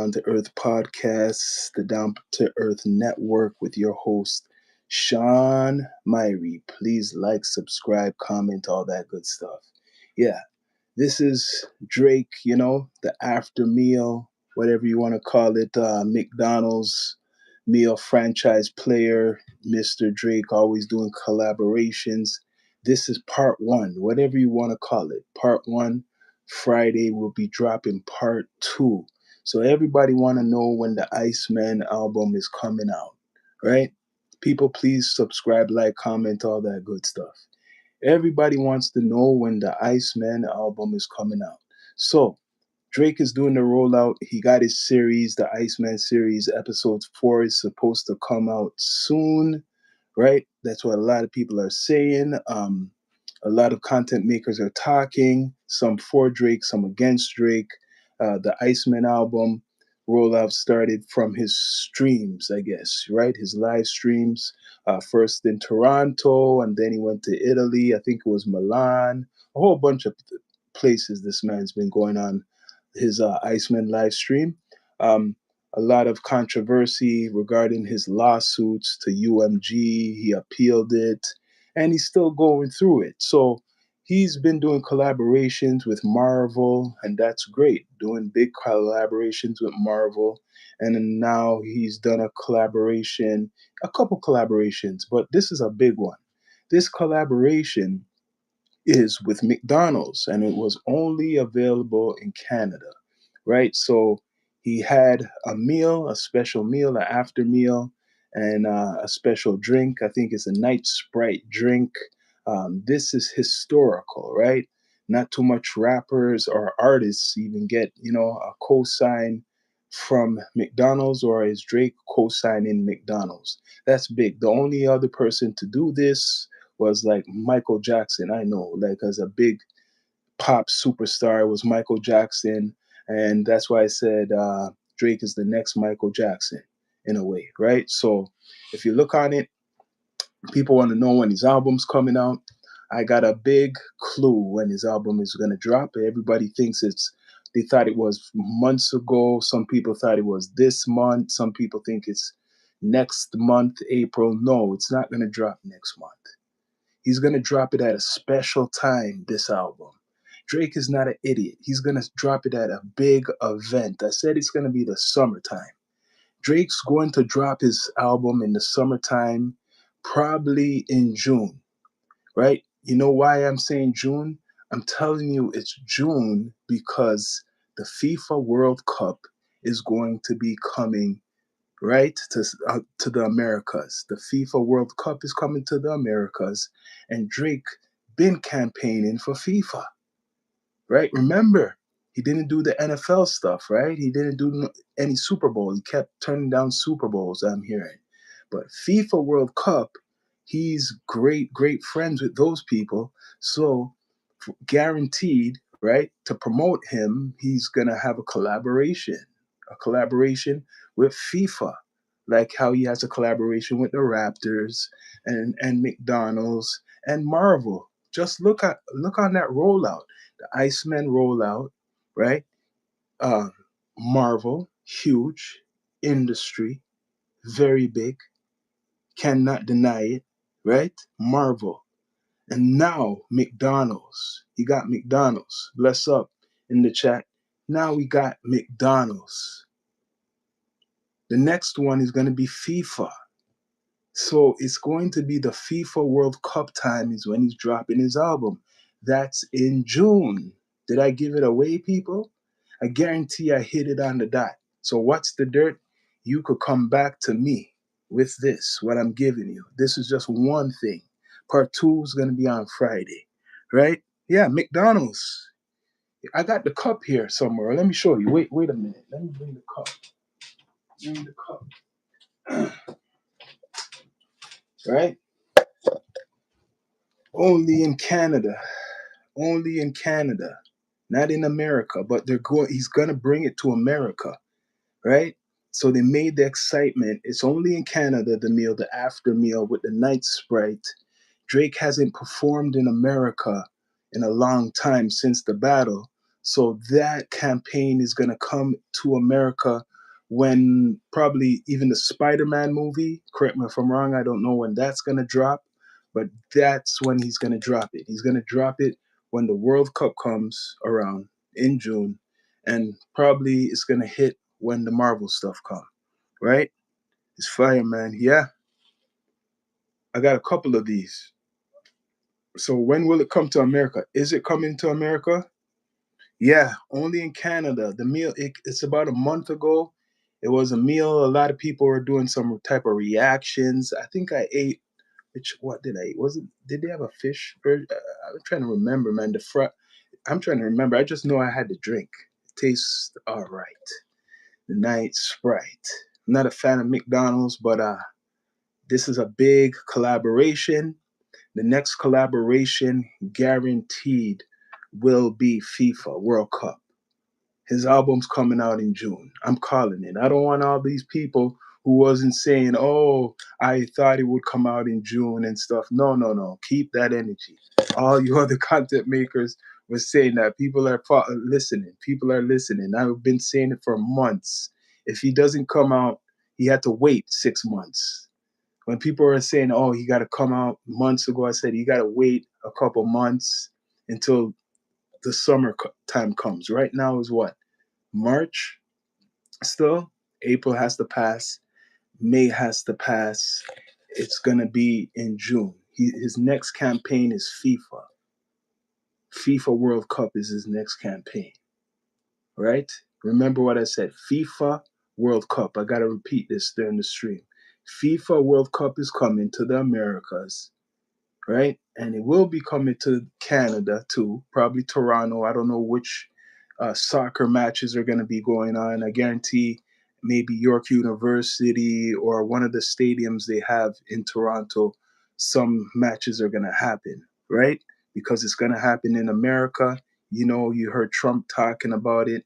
Down to Earth podcast, the Down to Earth network with your host, Sean Myrie. Please like, subscribe, comment, all that good stuff. Yeah, this is Drake, the after meal, whatever you want to call it, McDonald's meal franchise player, Mr. Drake, always doing collaborations. This is part one, whatever you want to call it. Part one, Friday, we'll be dropping part two. So everybody want to know when the Iceman album is coming out, right? People, please subscribe, like, comment, all that good stuff. Everybody wants to know when the Iceman album is coming out. So Drake is doing the rollout. He got his series, the Iceman series. Episode 4 is supposed to come out soon, right? That's what a lot of people are saying. A lot of content makers are talking, some for Drake, some against Drake. The Iceman album rollout started from his streams, I guess, right? His live streams, first in Toronto, and then he went to Italy. I think it was Milan, a whole bunch of places this man's been going on his Iceman live stream. A lot of controversy regarding his lawsuits to UMG. He appealed it, and he's still going through it. So he's been doing collaborations with Marvel, and that's great. Doing big collaborations with Marvel, and then now he's done a couple collaborations, but this is a big one. This collaboration is with McDonald's, and it was only available in Canada, right? So he had a meal, a special meal, an after meal, and a special drink. I think it's a night Sprite drink. This is historical, right? Not too much rappers or artists even get, a cosign from McDonald's, or is Drake co-signing McDonald's? That's big. The only other person to do this was like Michael Jackson. I know, like as a big pop superstar, was Michael Jackson, and that's why I said Drake is the next Michael Jackson in a way, right? So if you look on it, people want to know when his album's coming out. I got a big clue when his album is going to drop. Everybody thinks they thought it was months ago. Some people thought it was this month. Some people think it's next month, April. No, it's not going to drop next month. He's going to drop it at a special time, this album. Drake is not an idiot. He's going to drop it at a big event. I said it's going to be the summertime. Drake's going to drop his album in the summertime, probably in June, right? You know why I'm saying June? I'm telling you it's June because the FIFA World Cup is going to be coming, right, to the Americas. The FIFA World Cup is coming to the Americas, and Drake been campaigning for FIFA, right? Remember, he didn't do the NFL stuff, right? He didn't do any Super Bowl. He kept turning down Super Bowls, I'm hearing. But FIFA World Cup, he's great friends with those people. So guaranteed, right, to promote him, he's going to have a collaboration with FIFA, like how he has a collaboration with the Raptors and McDonald's and Marvel. Just look on that rollout, the Iceman rollout, right? Uh, Marvel, huge industry, very big, cannot deny it, right? Marvel. And now McDonald's. You got McDonald's. Bless up in the chat. Now we got McDonald's. The next one is going to be FIFA. So it's going to be the FIFA World Cup time is when he's dropping his album. That's in June. Did I give it away, people? I guarantee I hit it on the dot. So what's the dirt? You could come back to me with this, what I'm giving you. This is just one thing. Part 2 is going to be on Friday, right? Yeah, McDonald's. I got the cup here somewhere. Let me show you. Wait a minute. Let me bring the cup. Bring the cup. Right? Only in Canada. Only in Canada. Not in America, but he's gonna bring it to America, right? So they made the excitement. It's only in Canada, the meal, the after meal with the night Sprite. Drake hasn't performed in America in a long time since the battle. So that campaign is gonna come to America when probably even the Spider-Man movie, correct me if I'm wrong, I don't know when that's going to drop, but that's when he's going to drop it. He's going to drop it when the World Cup comes around in June, and probably it's going to hit when the Marvel stuff come, right? It's fire, man. Yeah, I got a couple of these. So when will it come to America? Is it coming to America? Yeah, only in Canada. The meal, it's about a month ago. It was a meal. A lot of people were doing some type of reactions. I think I ate, what did I eat? Was it, did they have a fish? I'm trying to remember, man. I'm trying to remember. I just know I had to drink. It tastes all right. The night Sprite. I'm not a fan of McDonald's, but this is a big collaboration. The next collaboration guaranteed will be FIFA World Cup. His album's coming out in June. I'm calling it. I don't want all these people who wasn't saying, "Oh, I thought it would come out in June" and stuff. No, no, no. Keep that energy. All you other content makers were saying that. People are listening. People are listening. I've been saying it for months. If he doesn't come out, he had to wait 6 months. When people were saying, "Oh, he got to come out months ago," I said, "You got to wait a couple months until the summer time comes." Right now is what? March still. April has to pass. May has to pass. It's going to be in June. His next campaign is FIFA. FIFA World Cup is his next campaign, right? Remember what I said. FIFA World Cup. I got to repeat this during the stream. FIFA World Cup is coming to the Americas, right? And it will be coming to Canada too, probably Toronto. I don't know which soccer matches are going to be going on. I guarantee maybe York University or one of the stadiums they have in Toronto, some matches are going to happen, right? Because it's going to happen in America. You know, you heard Trump talking about it.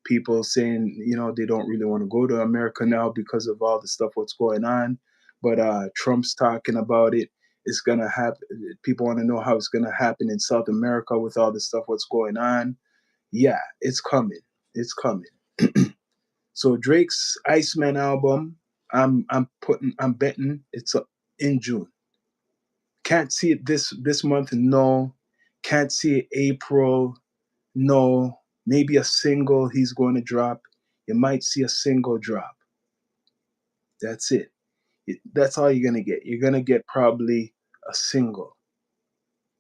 People saying, you know, they don't really want to go to America now because of all the stuff what's going on. But Trump's talking about it. It's gonna happen. People want to know how it's gonna happen in South America with all the stuff what's going on. Yeah, it's coming. It's coming. So Drake's Iceman album, I'm betting it's in June. Can't see it this month, no. Can't see it April, no. Maybe a single he's going to drop. You might see a single drop. That's it. That's all you're gonna get. You're gonna get probably a single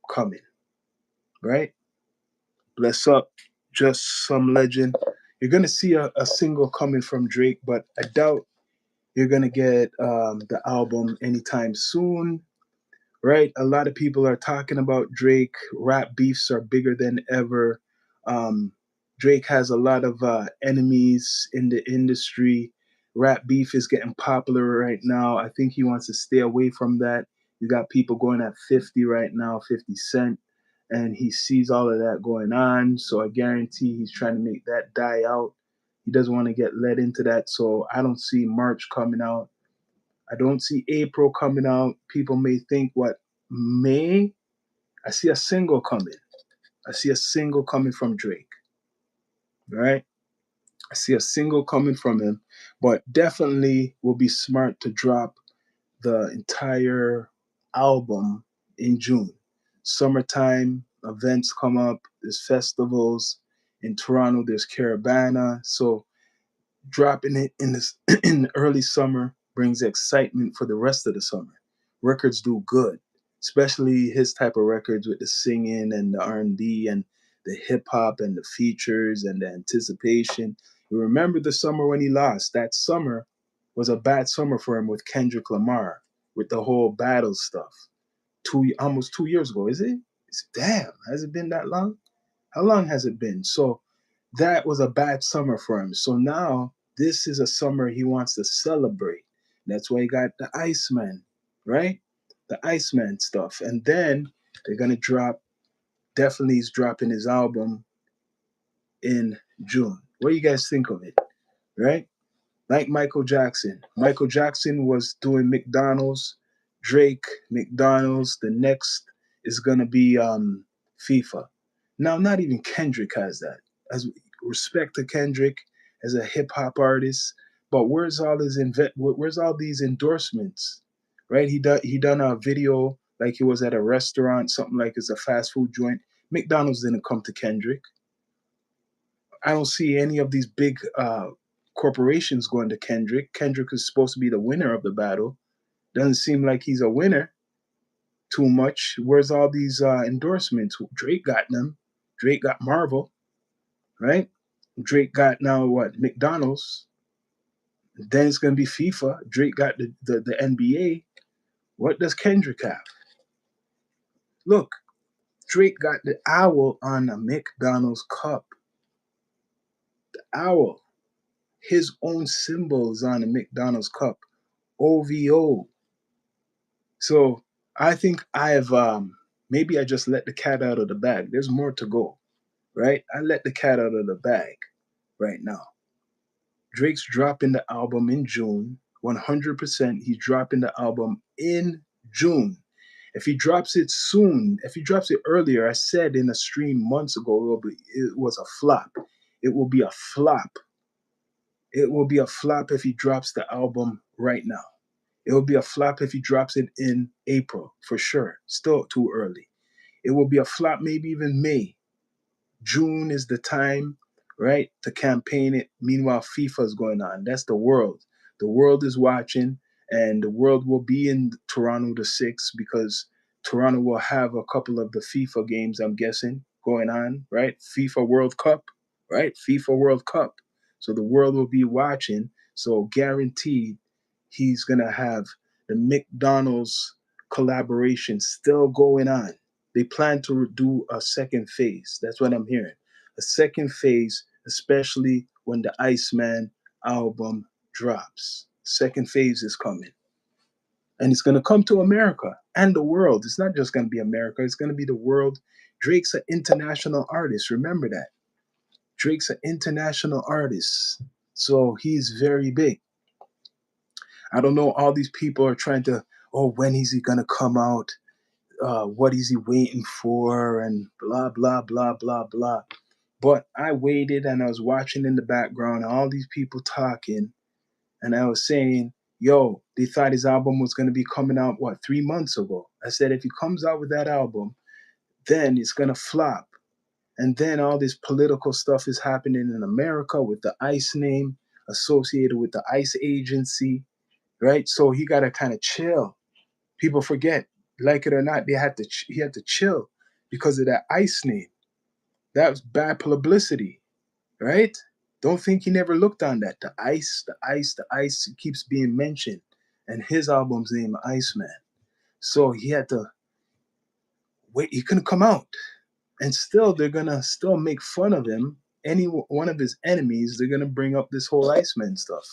coming, right? Bless Up, Just Some Legend. You're gonna see a single coming from Drake, but I doubt you're gonna get the album anytime soon, right? A lot of people are talking about Drake. Rap beefs are bigger than ever. Um, Drake has a lot of enemies in the industry. Rap beef is getting popular right now. I think he wants to stay away from that. You got people going at 50 right now, 50 Cent, and he sees all of that going on. So I guarantee he's trying to make that die out. He doesn't want to get led into that. So I don't see March coming out. I don't see April coming out. People may think, what, May? I see a single coming. I see a single coming from Drake, right? I see a single coming from him, but definitely will be smart to drop the entire album in June. Summertime events come up, there's festivals. In Toronto, there's Caravana. So dropping it in this in the early summer brings excitement for the rest of the summer. Records do good, especially his type of records with the singing and the R&B and the hip hop and the features and the anticipation. You remember the summer when he lost? That summer was a bad summer for him with Kendrick Lamar with the whole battle stuff. Almost 2 years ago, is it? Damn, has it been that long? How long has it been? So that was a bad summer for him. So now this is a summer he wants to celebrate. That's why he got the Iceman, right? The Iceman stuff. And then they're gonna definitely he's dropping his album in June. What do you guys think of it? Right? Like Michael Jackson. Michael Jackson was doing McDonald's, Drake, McDonald's. The next is gonna be FIFA. Now, not even Kendrick has that. As respect to Kendrick as a hip hop artist, But where's all these endorsements, right? He done a video like he was at a restaurant, something like it's a fast food joint. McDonald's didn't come to Kendrick. I don't see any of these big corporations going to Kendrick. Kendrick is supposed to be the winner of the battle. Doesn't seem like he's a winner too much. Where's all these endorsements? Drake got them. Drake got Marvel, right? Drake got now what? McDonald's. Then it's gonna be FIFA. Drake got the NBA. What does Kendrick have? Look, Drake got the owl on a McDonald's cup. The owl. His own symbols on a McDonald's cup. OVO. So I think I've maybe I just let the cat out of the bag. There's more to go, right? I let the cat out of the bag right now. Drake's dropping the album in June. 100%, he's dropping the album in June. If he drops it soon, if he drops it earlier, I said in a stream months ago, it was a flop. It will be a flop. It will be a flop if he drops the album right now. It will be a flop if he drops it in April, for sure. Still too early. It will be a flop maybe even May. June is the time, right, to campaign it. Meanwhile, FIFA is going on. That's the world. The world is watching, and the world will be in Toronto the 6th because Toronto will have a couple of the FIFA games, I'm guessing, going on, right? FIFA World Cup, right? FIFA World Cup. So the world will be watching. So guaranteed he's going to have the McDonald's collaboration still going on. They plan to do a second phase. That's what I'm hearing. A second phase, especially when the Iceman album drops. Second phase is coming. And it's going to come to America and the world. It's not just going to be America, it's going to be the world. Drake's an international artist. Remember that. Drake's an international artist. So he's very big. I don't know. All these people are trying to, oh, when is he going to come out? What is he waiting for? And blah, blah, blah, blah, blah. But I waited and I was watching in the background, all these people talking. And I was saying, yo, they thought his album was going to be coming out, what, 3 months ago? I said, if he comes out with that album, then it's going to flop. And then all this political stuff is happening in America with the ICE name associated with the ICE agency, right? So he got to kind of chill. People forget, like it or not, he had to chill because of that ICE name. That was bad publicity, right? Don't think he never looked on that. The ICE, the ICE, the ICE keeps being mentioned, and his album's name Iceman. So he had to wait. He couldn't come out, and still they're gonna still make fun of him. Any one of his enemies, they're gonna bring up this whole Iceman stuff.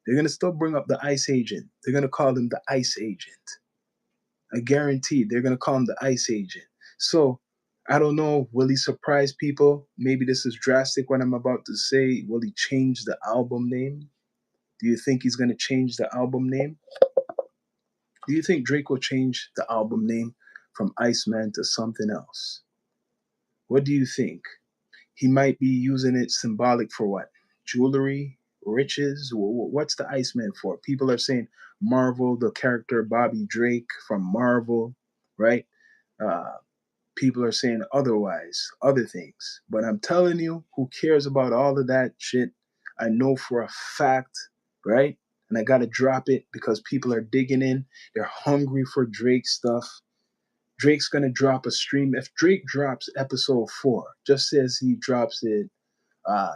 They're gonna still bring up the ICE agent. They're gonna call him the ICE agent. I guarantee they're gonna call him the ICE agent. So I don't know. Will he surprise people? Maybe this is drastic what I'm about to say. Will he change the album name? Do you think he's gonna change the album name? Do you think Drake will change the album name from Iceman to something else? What do you think? He might be using it symbolic for what? Jewelry, riches? What's the Iceman for? People are saying Marvel, the character Bobby Drake from Marvel, right? Uh, People are saying otherwise, other things. But I'm telling you, who cares about all of that shit? I know for a fact, right? And I got to drop it because people are digging in. They're hungry for Drake stuff. Drake's going to drop a stream. If Drake drops episode 4, just says he drops it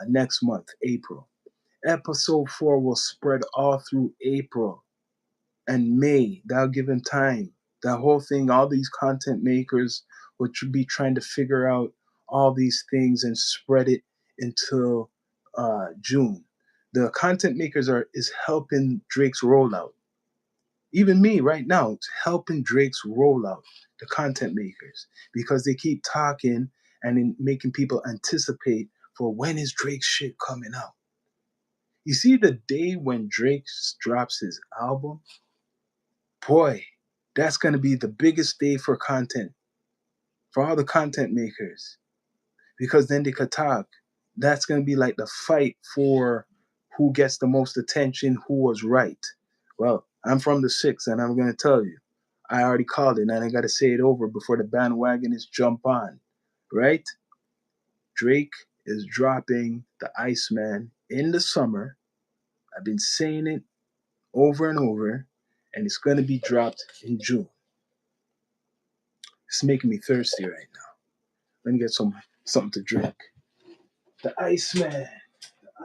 next month, April, episode 4 will spread all through April and May. That'll give him time. That whole thing, all these content makers would be trying to figure out all these things and spread it until June. The content makers is helping Drake's rollout. Even me right now, it's helping Drake's rollout, the content makers, because they keep talking and making people anticipate for when is Drake's shit coming out. You see, the day when Drake drops his album, boy, that's going to be the biggest day for content, for all the content makers, because then they could talk. That's going to be like the fight for who gets the most attention, who was right. Well, I'm from the six, and I'm gonna tell you, I already called it, and I gotta say it over before the bandwagonists jump on. Right? Drake is dropping the Iceman in the summer. I've been saying it over and over, and it's gonna be dropped in June. It's making me thirsty right now. Let me get something to drink. The Iceman, the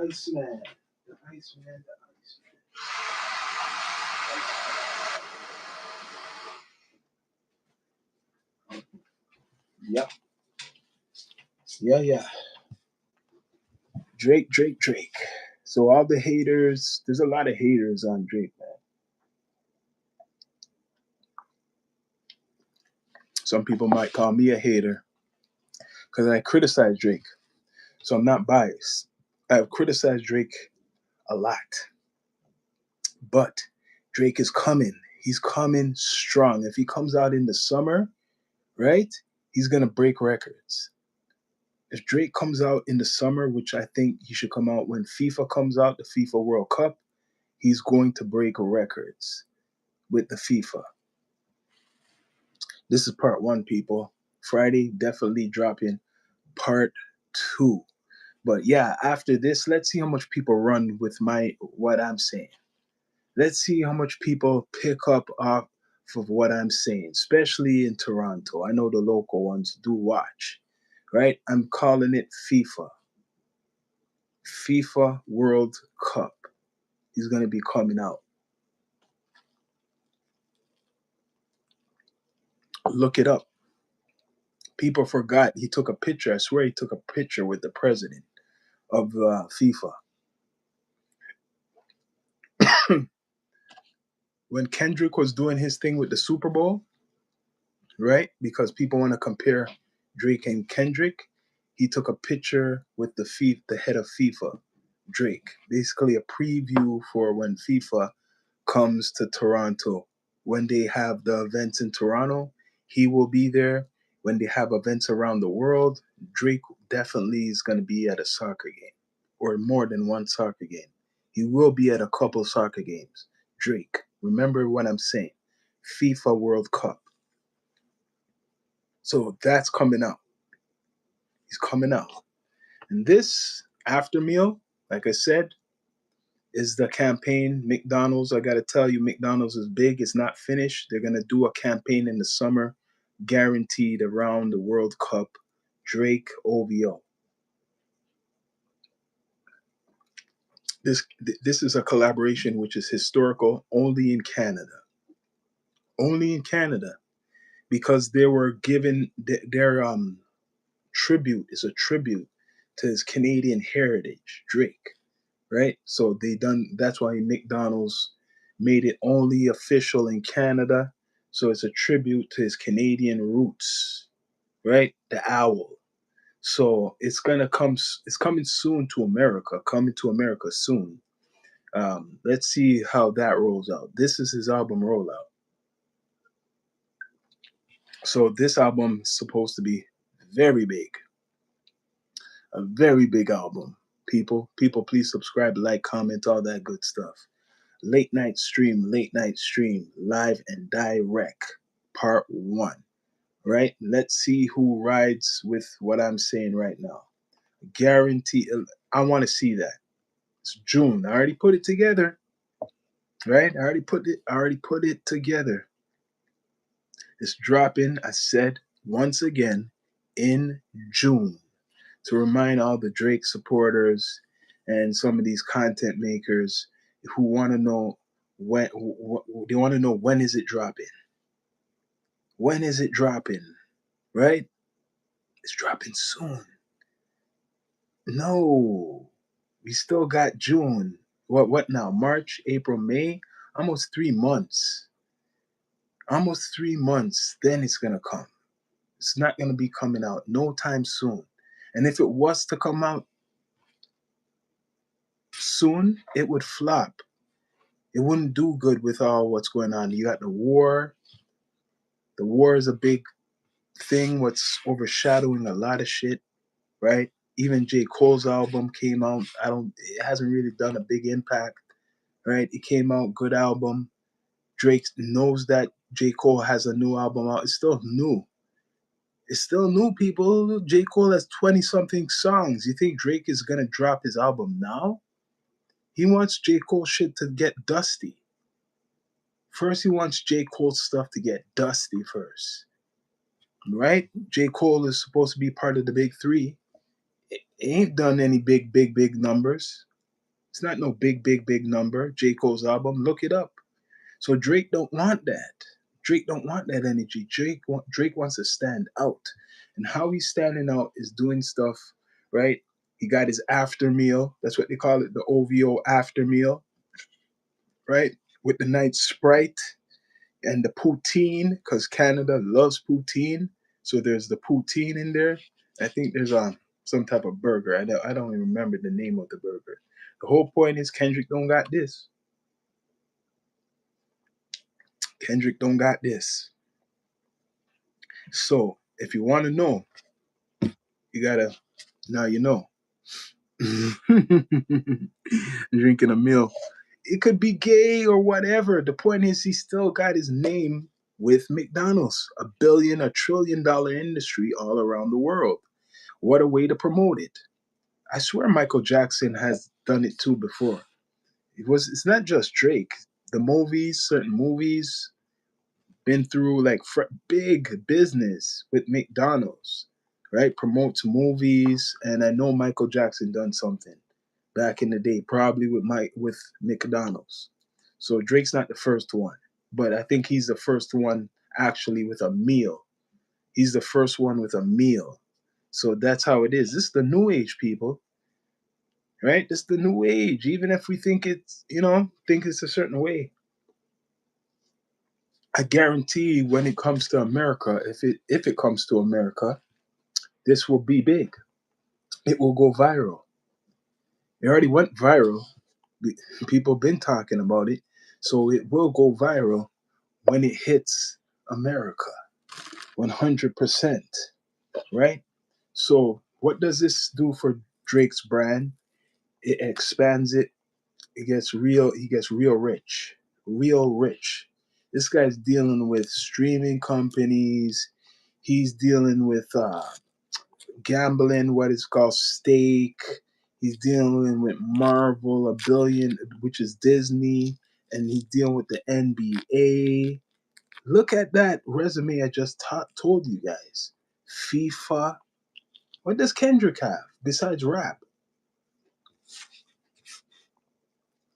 Iceman, the Iceman, the Iceman. Yeah, yeah, yeah. Drake, Drake, Drake. So all the haters, there's a lot of haters on Drake, man. Some people might call me a hater because I criticize Drake. So I'm not biased. I've criticized Drake a lot, but Drake is coming. He's coming strong. If he comes out in the summer, right, he's gonna break records. If Drake comes out in the summer, which I think he should come out when FIFA comes out, the FIFA World Cup, he's going to break records with the FIFA. This is part one, people. Friday, definitely dropping part two. But yeah, after this, let's see how much people run with what I'm saying. Let's see how much people pick up off of what I'm saying, especially in Toronto. I know the local ones do watch, right? I'm calling it FIFA. FIFA World Cup is going to be coming out. Look it up. People forgot he took a picture. I swear he took a picture with the president of FIFA. When Kendrick was doing his thing with the Super Bowl, right? Because people want to compare Drake and Kendrick, he took a picture with the head of FIFA, Drake. Basically, a preview for when FIFA comes to Toronto. When they have the events in Toronto, he will be there. When they have events around the world, Drake definitely is going to be at a soccer game or more than one soccer game. He will be at a couple soccer games. Drake, remember what I'm saying. FIFA World Cup. So that's coming out. He's coming out. And this after meal, like I said, is the campaign. McDonald's, I got to tell you, McDonald's is big. It's not finished. They're going to do a campaign in the summer, guaranteed around the World Cup. Drake, OVO. This is a collaboration which is historical only in Canada. Only in Canada. Because they were given their tribute is a tribute to his Canadian heritage, Drake. Right? So they done that's why McDonald's made it only official in Canada. So it's a tribute to his Canadian roots, right? The owl. So it's coming soon to America, coming to America soon. Let's see how that rolls out. This is his album rollout. So this album is supposed to be very big, a very big album. People, please subscribe, like, comment, all that good stuff. Late night stream, live and direct, part one. Right? Let's see who rides with what I'm saying right now. Guarantee. I want to see that. It's June. I already put it together. Right? I already put it together. It's dropping. I said once again in June to remind all the Drake supporters and some of these content makers who want to know when they want to know when is it dropping. When is it dropping? Right? It's dropping soon. No, we still got June. What now? March, April, May? Almost 3 months. Almost 3 months. Then it's gonna come. It's not gonna be coming out no time soon. And if it was to come out soon, it would flop. It wouldn't do good with all what's going on. You got the war. The war is a big thing, what's overshadowing a lot of shit, right? Even J. Cole's album came out. It hasn't really done a big impact, right? It came out, good album. Drake knows that J. Cole has a new album out. It's still new. It's still new, people. J. Cole has 20 something songs. You think Drake is gonna drop his album now? He wants J. Cole shit to get dusty. First, he wants J. Cole stuff to get dusty first. Right? J. Cole is supposed to be part of the big three. It ain't done any big numbers. It's not no big number. J. Cole's album. Look it up. So Drake don't want that. Drake don't want that energy. Drake wants to stand out. And how he's standing out is doing stuff, right? He got his after meal. That's what they call it, the OVO after meal, right? With the night Sprite and the poutine, because Canada loves poutine. So there's the poutine in there. I think there's some type of burger. I don't even remember the name of the burger. The whole point is Kendrick don't got this. Kendrick don't got this. So if you want to know, you gotta now you know. Drinking a meal. It could be gay or whatever. The point is he still got his name with McDonald's, a trillion-dollar industry all around the world. What a way to promote it. I swear Michael Jackson has done it too before. It's not just Drake. The movies, certain movies, been through like big business with McDonald's, right? Promotes movies, and I know Michael Jackson done something back in the day, probably with McDonald's. So Drake's not the first one, but I think he's the first one actually with a meal. He's the first one with a meal. So that's how it is. This is the new age, people, right? This is the new age. Even if we think think it's a certain way, I guarantee when it comes to America, if it comes to America, this will be big. It will go viral. It already went viral. People been talking about it, so it will go viral when it hits America. 100%, right? So what does this do for Drake's brand? It expands it. It gets real. He gets real rich. Real rich. This guy's dealing with streaming companies. He's dealing with gambling, what is called stake. He's dealing with Marvel, a billion, which is Disney, and he's dealing with the NBA. Look at that resume I just told you guys. FIFA. What does Kendrick have besides rap?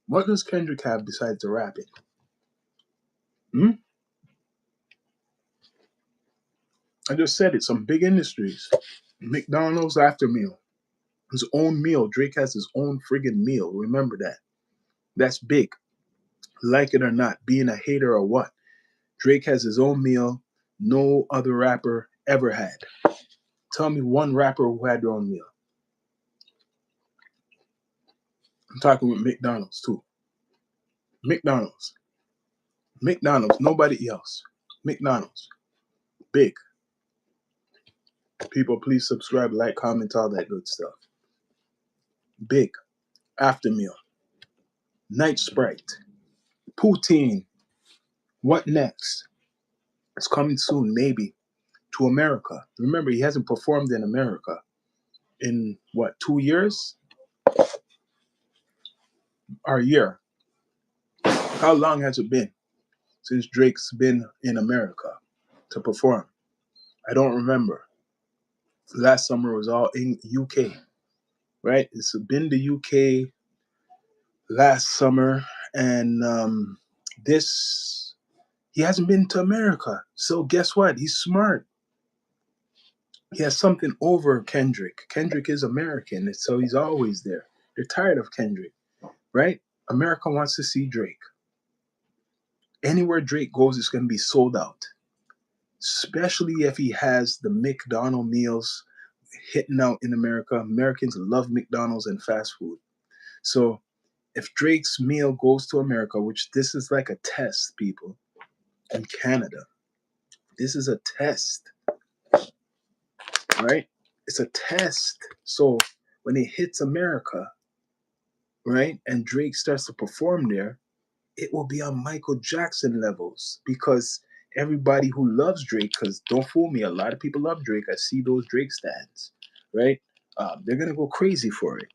What does Kendrick have besides the rapping? Hmm? I just said it. Some big industries. McDonald's after meal. His own meal. Drake has his own friggin' meal. Remember that. That's big. Like it or not, being a hater or what. Drake has his own meal. No other rapper ever had. Tell me one rapper who had their own meal. I'm talking with McDonald's too. McDonald's. McDonald's. Nobody else. McDonald's. Big. People, please subscribe, like, comment, all that good stuff. Big. After meal. Night Sprite. Poutine. What next? It's coming soon, maybe, to America. Remember, he hasn't performed in America in what, 2 years? Or a year? How long has it been since Drake's been in America to perform? I don't remember. Last summer was all in UK, right? It's been the UK last summer, and this he hasn't been to America. So guess what? He's smart. He has something over Kendrick. Kendrick is American, so he's always there. They're tired of Kendrick, right? America wants to see Drake. Anywhere Drake goes, it's going to be sold out. Especially if he has the McDonald meals hitting out in America. Americans love McDonald's and fast food. So if Drake's meal goes to America, which this is like a test, people, in Canada, this is a test, right? It's a test. So when it hits America, right, and Drake starts to perform there, it will be on Michael Jackson levels because everybody who loves Drake, because don't fool me, a lot of people love Drake. I see those Drake stands, right? They're gonna go crazy for it.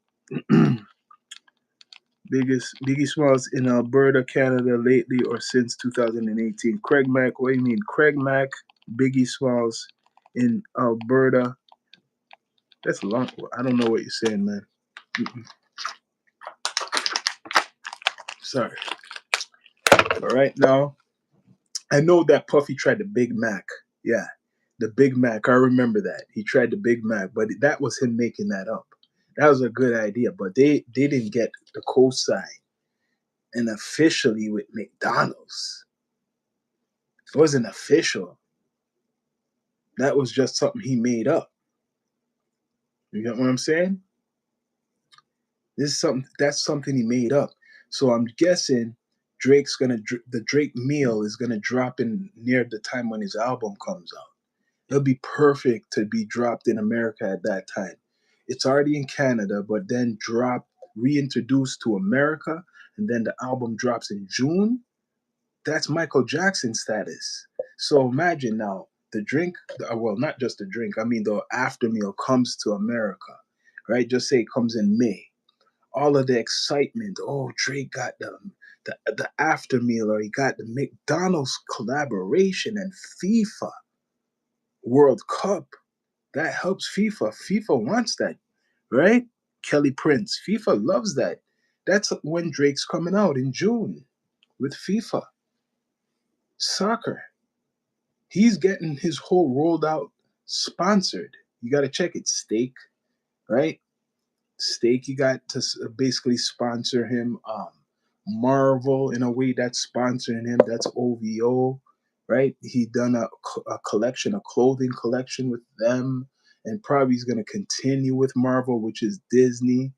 Biggest Biggie Smalls in Alberta, Canada, lately or since 2018. Craig Mack, what do you mean? Craig Mack, Biggie Smalls in Alberta. That's a long. I don't know what you're saying, man. Mm-mm. Sorry. But right now, I know that Puffy tried the Big Mac. Yeah, the Big Mac. I remember that. He tried the Big Mac, but that was him making that up. That was a good idea, but they didn't get the cosign and officially with McDonald's. It wasn't official. That was just something he made up. You get what I'm saying? This is something that's something he made up. So I'm guessing the Drake meal is gonna drop in near the time when his album comes out. It'll be perfect to be dropped in America at that time. It's already in Canada, but then reintroduced to America, and then the album drops in June. That's Michael Jackson status. So imagine now the drink, well, not just the drink, I mean, the after meal comes to America, right? Just say it comes in May. All of the excitement. Oh, Drake got the after meal, or he got the McDonald's collaboration and FIFA World Cup. That helps FIFA. FIFA wants that, right? Kelly Prince. FIFA loves that. That's when Drake's coming out in June with FIFA. Soccer. He's getting his whole rolled out sponsored. You got to check it. Steak, right? Steak, you got to basically sponsor him. Marvel, in a way, that's sponsoring him. That's OVO, right? He done a collection, a clothing collection with them, and probably he's going to continue with Marvel, which is Disney.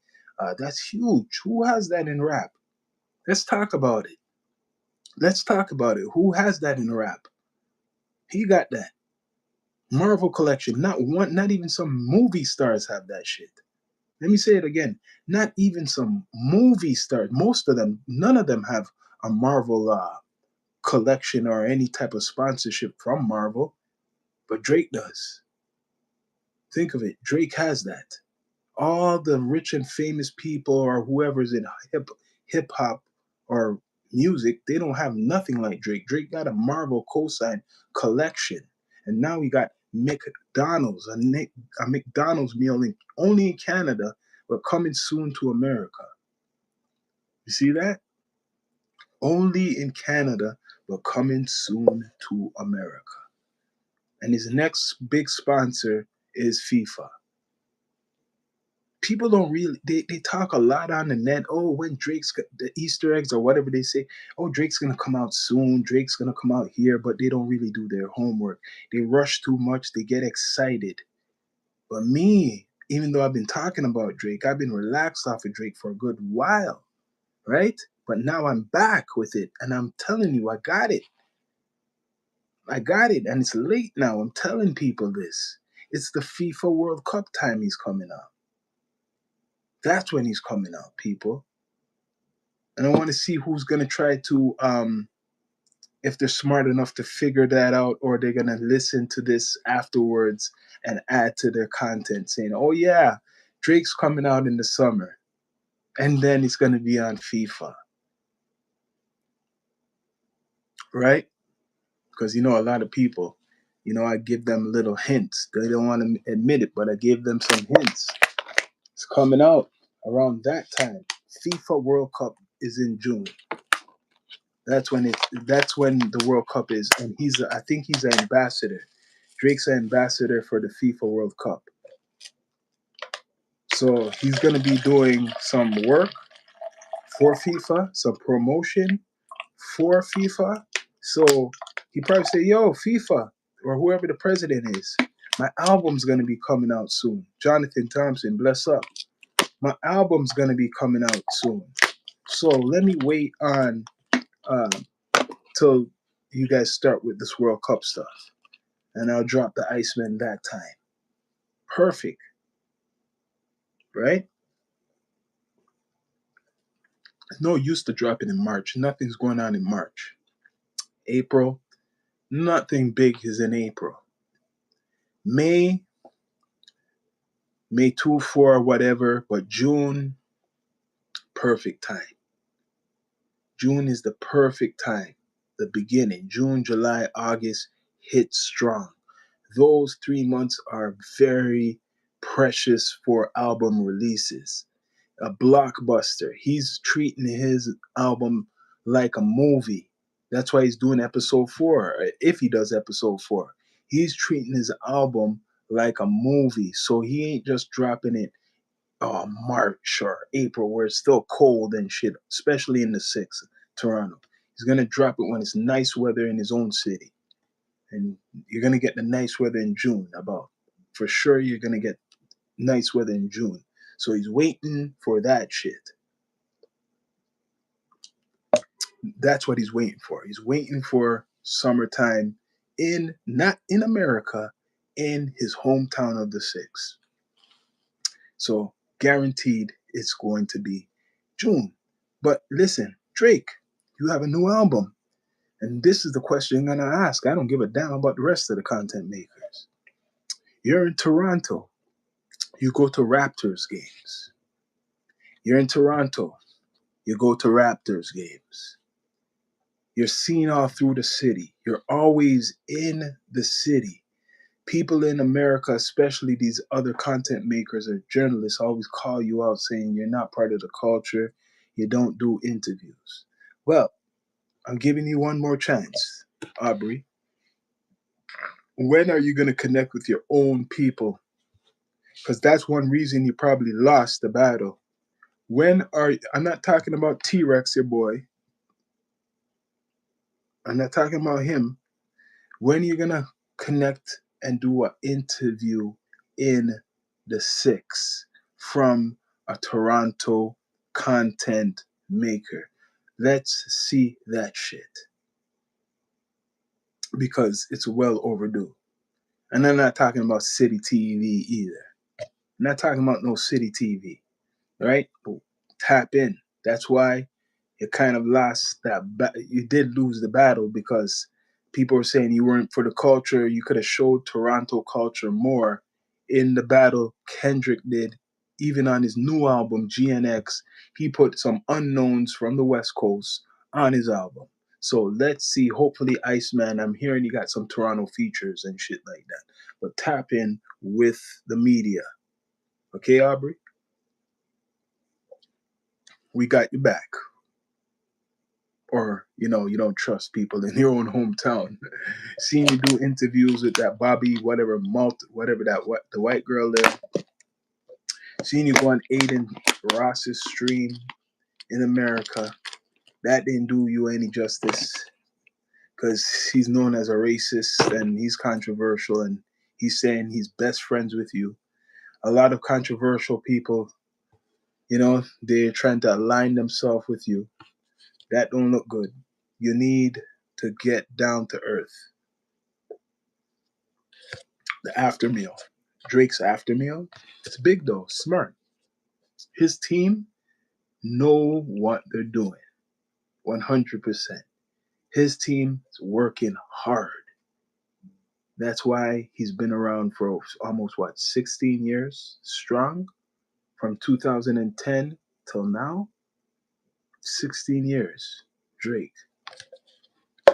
That's huge. Who has that in rap? Let's talk about it. Let's talk about it. Who has that in rap? He got that. Marvel collection. Not one, not even some movie stars have that shit. Let me say it again. Not even some movie stars. Most of them, none of them have a Marvel collection or any type of sponsorship from Marvel, but Drake does. Think of it. Drake has that. All the rich and famous people or whoever's in hip hop or music, they don't have nothing like Drake. Drake got a Marvel cosign collection, and now we got McDonald's, a McDonald's meal only in Canada, but coming soon to America. You see that? Only in Canada, but coming soon to America. And his next big sponsor is FIFA. People don't really they talk a lot on the net. Oh, when Drake's the Easter eggs or whatever they say. Oh, Drake's gonna come out soon. Drake's gonna come out here, but they don't really do their homework. They rush too much. They get excited. But me, even though I've been talking about Drake, I've been relaxed off of Drake for a good while, right? But now I'm back with it, and I'm telling you, I got it. I got it, and it's late now. I'm telling people this. It's the FIFA World Cup time he's coming out. That's when he's coming out, people. And I want to see who's going to try to, if they're smart enough to figure that out, or they're going to listen to this afterwards and add to their content saying, oh, yeah, Drake's coming out in the summer. And then it's going to be on FIFA, right? Because, a lot of people, I give them little hints. They don't want to admit it, but I gave them some hints. It's coming out around that time. FIFA World Cup is in June. That's when the World Cup is, and I think he's an ambassador. Drake's an ambassador for the FIFA World Cup. So he's gonna be doing some work for FIFA, some promotion for FIFA. So he probably say, yo, FIFA, or whoever the president is, my album's gonna be coming out soon. Jonathan Thompson, bless up. My album's gonna be coming out soon. So let me wait on till you guys start with this World Cup stuff, and I'll drop the Iceman that time. Perfect, right? There's no use to dropping in March. Nothing's going on in March. April, nothing big is in April. May, May 2, 4, whatever, but June, perfect time. June is the perfect time. The beginning, June, July, August, hit strong. Those 3 months are very precious for album releases. A blockbuster. He's treating his album like a movie. That's why he's doing episode 4. If he does episode 4, he's treating his album like a movie. So he ain't just dropping it March or April where it's still cold and shit, especially in the 6th, Toronto. He's gonna drop it when it's nice weather in his own city. And you're gonna get the nice weather in June. About for sure you're gonna get nice weather in June. So he's waiting for that shit. That's what he's waiting for. He's waiting for summertime in not in America, in his hometown of the 6th. So guaranteed it's going to be June. But listen, Drake, you have a new album. And this is the question I'm going to ask. I don't give a damn about the rest of the content makers. You're in Toronto. You go to Raptors games. You're in Toronto. You go to Raptors games. You're seen all through the city. You're always in the city. People in America, especially these other content makers or journalists, always call you out saying you're not part of the culture. You don't do interviews. Well, I'm giving you one more chance, Aubrey. When are you going to connect with your own people? Because that's one reason you probably lost the battle. I'm not talking about T-Rex, your boy. I'm not talking about him. When are you going to connect and do an interview in the 6 from a Toronto content maker? Let's see that shit. Because it's well overdue. And I'm not talking about City TV either. I'm not talking about no City TV, right? But tap in. That's why you kind of lost you did lose the battle because people were saying you weren't for the culture. You could have showed Toronto culture more in the battle Kendrick did. Even on his new album, GNX, he put some unknowns from the West Coast on his album. So let's see. Hopefully, Iceman, I'm hearing you got some Toronto features and shit like that. But tap in with the media. Okay, Aubrey? We got you back. Or, you don't trust people in your own hometown. Seeing you do interviews with that Bobby, whatever, the white girl there. Seeing you go on Aiden Ross's stream in America. That didn't do you any justice because he's known as a racist and he's controversial and he's saying he's best friends with you. A lot of controversial people, they're trying to align themselves with you. That don't look good. You need to get down to earth. The after meal. Drake's after meal. It's big though, smart. His team know what they're doing. 100%. His team is working hard. That's why he's been around for almost 16 years strong, from 2010 till now. 16 years. Drake.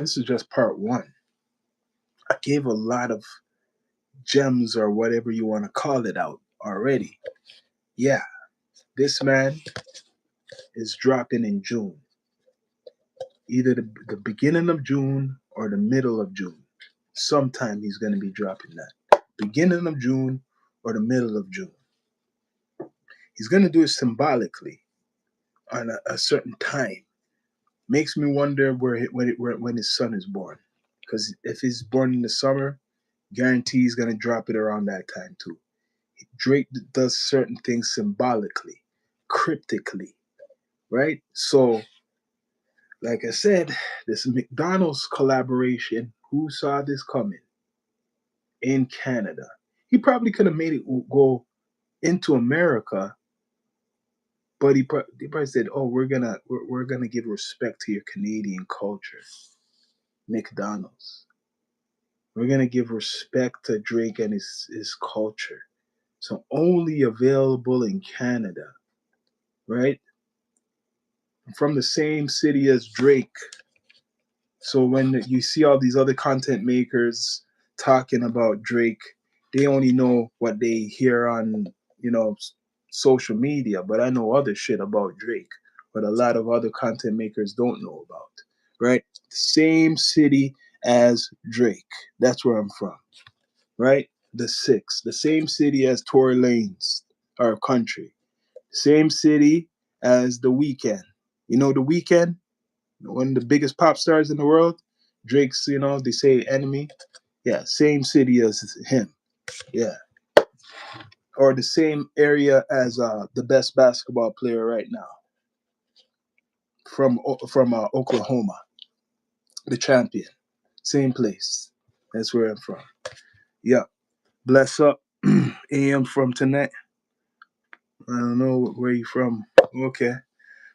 This is just part 1. I gave a lot of gems or whatever you want to call it out already. Yeah, this man is dropping in June. Either the beginning of June or the middle of June. Sometime he's going to be dropping that. Beginning of June or the middle of June. He's going to do it symbolically on a certain time. Makes me wonder when his son is born. Because if he's born in the summer, guarantee he's going to drop it around that time too. Drake does certain things symbolically, cryptically, right? So, like I said, this McDonald's collaboration, who saw this coming? In Canada. He probably could have made it go into America, but he probably said, "Oh, we're gonna give respect to your Canadian culture, McDonald's. We're gonna give respect to Drake and his culture. So only available in Canada, right? From the same city as Drake. So when you see all these other content makers talking about Drake, they only know what they hear on, you know, social media. But I know other shit about Drake, but a lot of other content makers don't know about. Right? Same city as Drake. That's where I'm from. Right? The six. The same city as Tory Lanez, our country. Same city as The Weeknd. You know The Weeknd? One of the biggest pop stars in the world. Drake's, you know, they say enemy. Yeah, same city as him. Yeah. Or the same area as the best basketball player right now from Oklahoma, the champion. Same place. That's where I'm from. Yeah. Bless up. AM from tonight. I don't know where you from. Okay.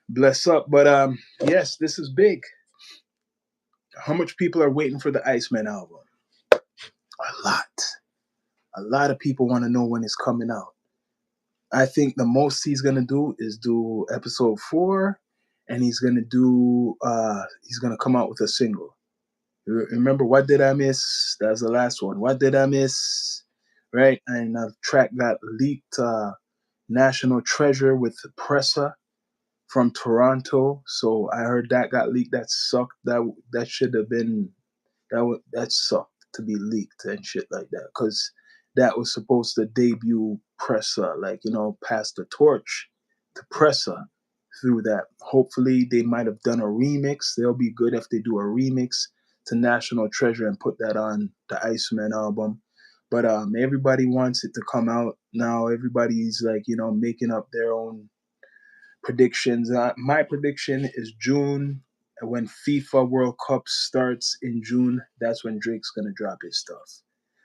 Bless up. But yes, this is big. How much people are waiting for the Iceman album? A lot. A lot of people want to know when it's coming out. I think the most he's gonna do is do episode 4, and he's gonna come out with a single. Remember What Did I Miss? That was the last one. What Did I Miss? Right? And a track got leaked, National Treasure with Pressa from Toronto. So I heard that got leaked. That sucked. That should have been that sucked to be leaked and shit like that, because that was supposed to debut Pressa, like, you know, pass the torch to Pressa through that. Hopefully they might have done a remix. They'll be good if they do a remix to National Treasure and put that on the Iceman album. But everybody wants it to come out now. Everybody's like, you know, making up their own predictions. My prediction is June. When FIFA World Cup starts in June, that's when Drake's gonna drop his stuff.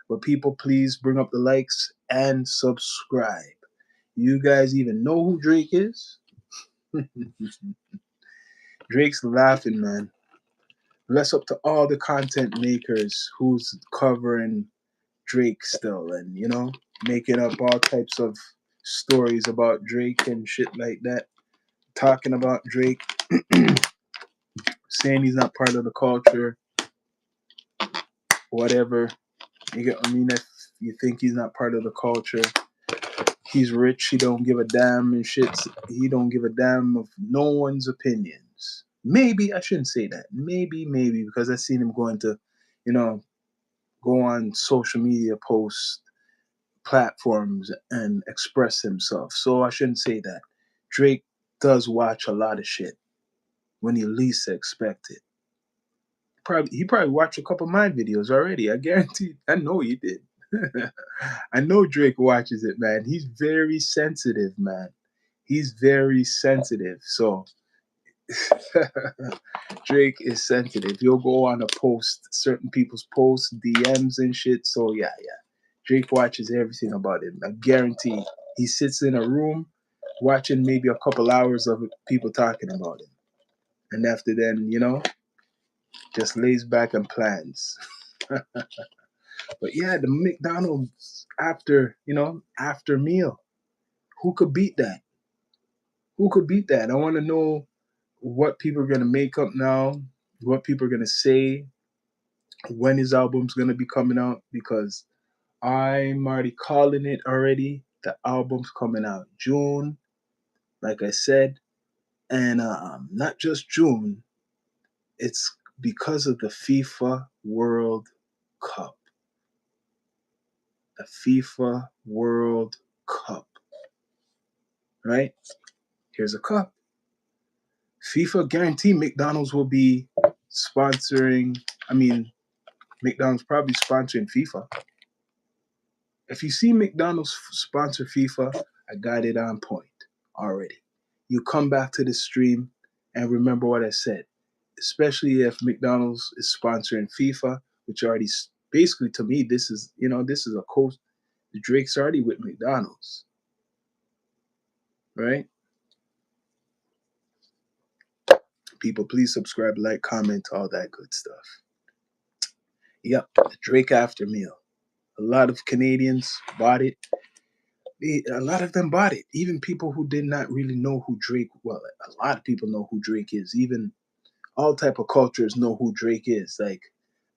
But people, please bring up the likes and subscribe. You guys even know who Drake is? Drake's laughing, man. Bless up to all the content makers who's covering Drake still, and, you know, making up all types of stories about Drake and shit like that. Talking about Drake, saying he's not part of the culture, whatever. You get what I mean? If you think he's not part of the culture, he's rich, he don't give a damn and shit. He don't give a damn of no one's opinions. Maybe I shouldn't say that. Maybe, because I seen him going to, you know, go on social media posts, platforms, and express himself. So I shouldn't say that. Drake does watch a lot of shit when you least expect it. He probably watched a couple of my videos already. I guarantee. I know he did. I know Drake watches it, man. He's very sensitive, man. He's very sensitive. So Drake is sensitive. He'll go on a post, certain people's posts, DMs and shit. So yeah. Drake watches everything about him. I guarantee. He sits in a room watching maybe a couple hours of people talking about him. And after then, you know, just lays back and plans. But yeah, the McDonald's after, you know, after meal. Who could beat that? Who could beat that? I want to know what people are going to make up now, what people are going to say, when his album's going to be coming out, because I'm already calling it already. The album's coming out June, like I said. And not just June, it's because of the FIFA World Cup. The FIFA World Cup. Right? Here's a cup. FIFA guarantee McDonald's will be sponsoring. I mean, McDonald's probably sponsoring FIFA. If you see McDonald's sponsor FIFA, I got it on point already. You come back to the stream and remember what I said. Especially if McDonald's is sponsoring FIFA, which already basically, to me, this is, you know, this is a Drake's already with McDonald's, right? People, please subscribe, like, comment, all that good stuff. Yep, the Drake after meal. A lot of Canadians bought it. A lot of them bought it. Even people who did not really know who Drake. Well, a lot of people know who Drake is. Even all type of cultures know who Drake is. Like,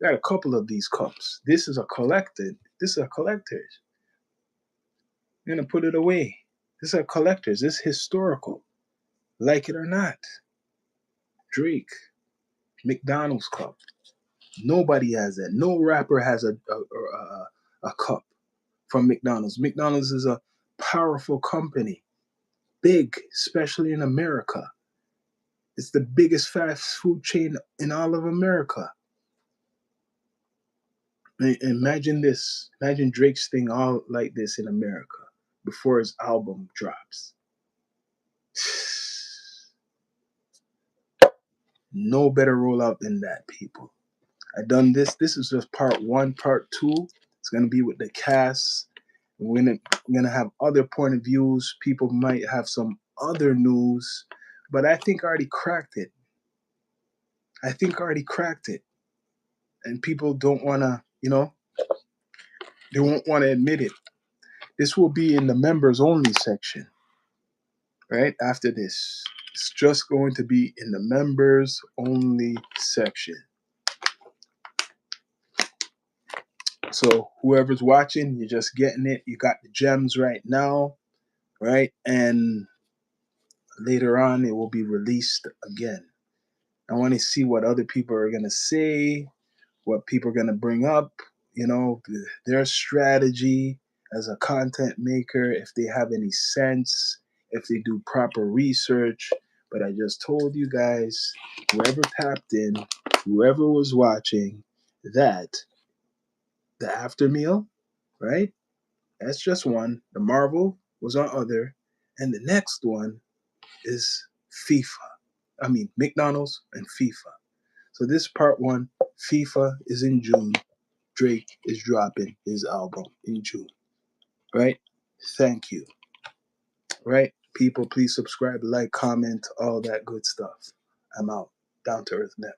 got a couple of these cups. This is a collected. This is a collector's. I'm gonna put it away. This is a collector's. This is historical. Like it or not, Drake McDonald's cup. Nobody has that. No rapper has a cup from McDonald's. McDonald's is a powerful company, big, especially in America. It's the biggest fast food chain in all of America. Imagine this. Imagine Drake's thing all like this in America before his album drops. No better rollout than that, people. I done this. This is just part one. Part two, it's gonna be with the cast. We're gonna have other point of views. People might have some other news, but I think I already cracked it. I think I already cracked it, and people don't wanna, they won't want to admit it. This will be in the members only section, right? After this, it's just going to be in the members only section. So whoever's watching, you're just getting it. You got the gems right now, right? And later on, it will be released again. I want to see what other people are going to say, what people are going to bring up, their strategy as a content maker, if they have any sense, if they do proper research. But I just told you guys, whoever tapped in, whoever was watching, that the after meal, right? That's just one. The Marvel was on other. And the next one is FIFA. I mean, McDonald's and FIFA. So this part one, FIFA is in June. Drake is dropping his album in June. Right? Thank you. Right? People, please subscribe, like, comment, all that good stuff. I'm out. Down to Earth Network.